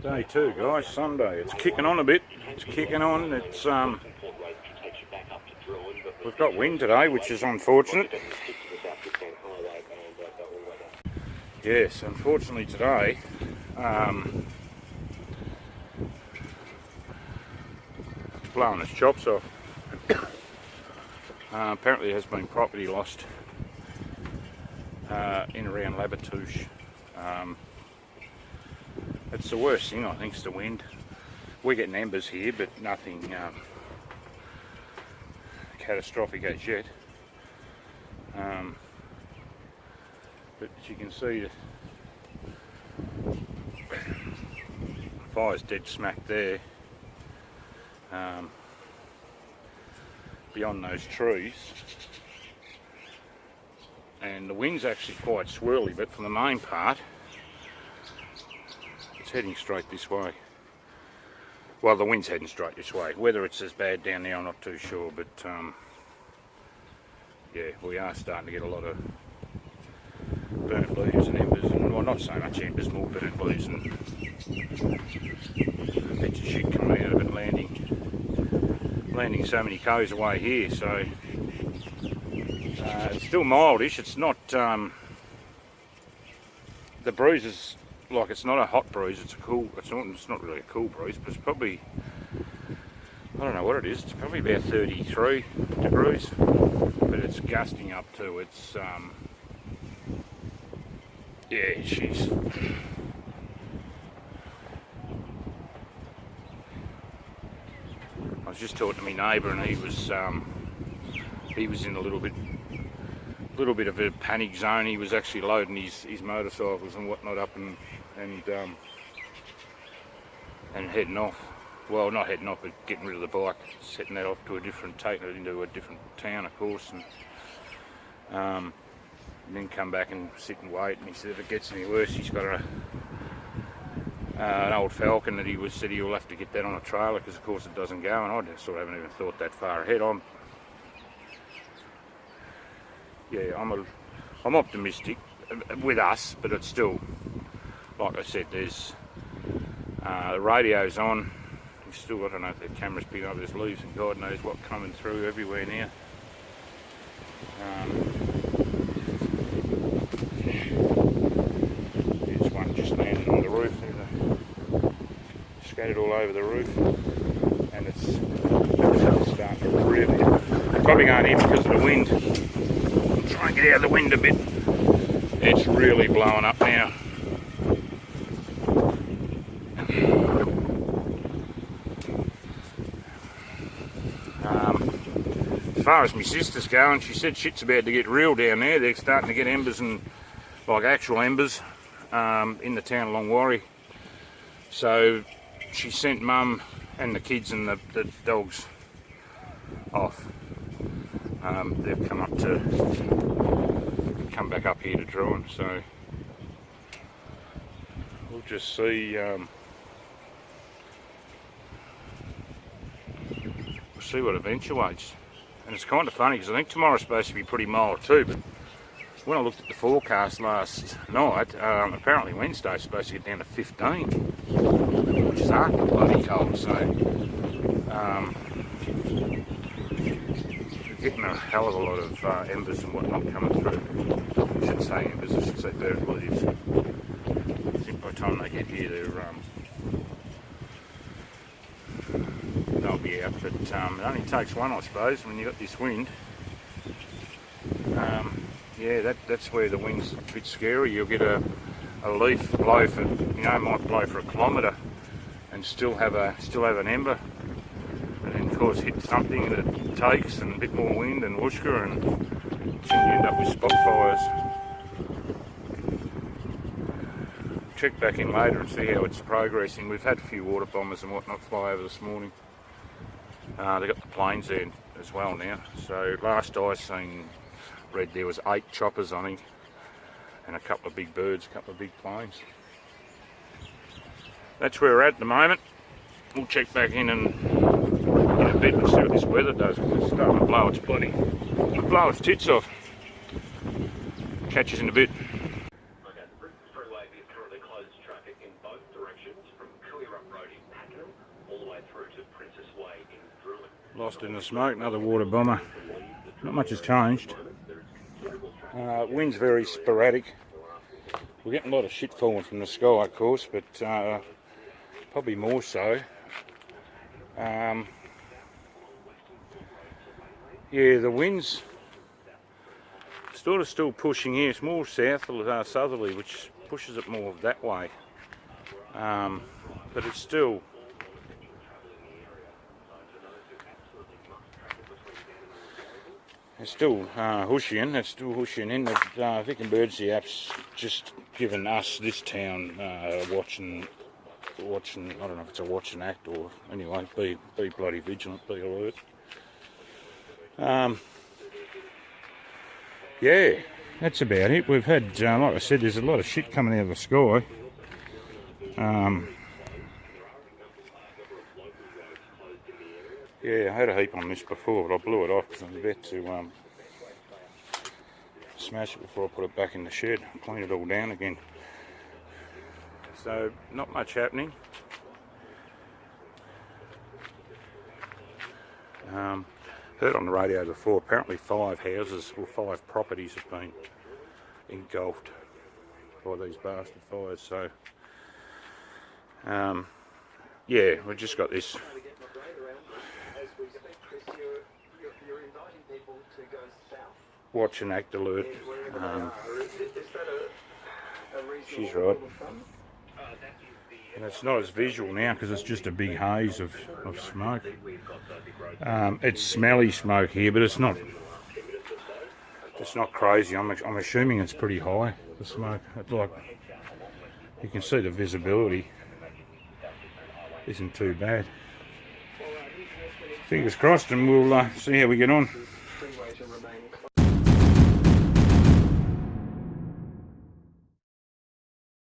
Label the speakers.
Speaker 1: Day two, guys, Sunday. It's kicking on a bit. It's kicking on. We've got wind today, which is unfortunate. Yes, unfortunately today, it's blowing its chops off. Apparently there has been property lost in around Labatouche. It's the worst thing, I think, is the wind. We're getting embers here, but nothing catastrophic as yet. But as you can see, the fire's dead smack there. Beyond those trees. And the wind's actually quite swirly, but for the main part, it's heading straight this way. Well, the wind's heading straight this way. Whether it's as bad down there, I'm not too sure, but yeah, we are starting to get a lot of burnt leaves and embers, and well, not so much embers, more burnt leaves and bits of shit coming out of it, landing so many k's away here. So it's still mildish. It's not the breeze is like, it's not a hot breeze. It's a cool. It's not really a cool breeze, but it's probably, I don't know what it is. It's probably about 33 degrees, but it's gusting up to. It's yeah, jeez. I was just talking to my neighbour, and he was in a little bit of a panic zone. He was actually loading his motorcycles and whatnot up and heading off. Well, not heading off, but getting rid of the bike, setting that off to taking it into a different town, of course, and then come back and sit and wait. And he said if it gets any worse, he's got an old Falcon that he said he'll have to get that on a trailer, because of course it doesn't go. And I just sort of haven't even thought that far ahead. I'm optimistic with us, but it's still, like I said, there's the radio's on. We've still, I don't know if the camera's picking up, there's leaves and God knows what coming through everywhere now. There's one just landed on the roof. Scattered all over the roof, and it's starting to really, probably going in because of the wind. I'll try and get out of the wind a bit. It's really blowing up now. As far as my sister's going, she said shit's about to get real down there. They're starting to get embers, and like actual embers, in the town of Longwarry. So she sent Mum and the kids and the dogs off. They've come back up here to Druin, so we'll just see. We'll see what eventuates. And it's kind of funny because I think tomorrow's supposed to be pretty mild too, but when I looked at the forecast last night, apparently Wednesday's supposed to get down to 15, which is arcing bloody cold. So we're getting a hell of a lot of embers and whatnot coming through. I shouldn't say embers, I should say burnt leaves. I think by the time they get here, they'll be out. But it only takes one, I suppose, when you've got this wind. Yeah, that's where the wind's a bit scary. You'll get a leaf blow for, might blow for a kilometre and still have an ember, and then of course hit something and it takes, and a bit more wind and whooshka, and you end up with spot fires. Check back in later and see how it's progressing. We've had a few water bombers and whatnot fly over this morning. They've got the planes there as well now. So last I read there was 8 choppers, I think, and a couple of big birds, a couple of big planes. That's where we're at the moment. We'll check back in a bit and see what this weather does, because it's starting to blow its tits off. Catch us in a bit.
Speaker 2: Okay, the Brisbane Freeway is currently closed to traffic in both directions from
Speaker 1: Lost in the smoke, another water bomber. Not much has changed. Wind's very sporadic. We're getting a lot of shit falling from the sky, of course, but probably more so. Yeah, the wind's sort of still pushing here. It's more southerly, which pushes it more that way. But it's still Hushian. It's still Hushian in. Vic and Birdsey app's just given us this town watching. I don't know if it's a watch and act or anyway. Be bloody vigilant. Be alert. Yeah, that's about it. We've had, like I said, there's a lot of shit coming out of the sky. Yeah, I had a heap on this before, but I blew it off because I'm about to smash it before I put it back in the shed, clean it all down again. So, not much happening. Heard on the radio before, apparently 5 houses or 5 properties have been engulfed by these bastard fires. So, yeah, we've just got this. Watch and act alert. She's right. And it's not as visual now because it's just a big haze of smoke. It's smelly smoke here, but it's not crazy. I'm assuming it's pretty high, the smoke. It's like, you can see the visibility isn't too bad. Fingers crossed, and we'll see how we get on.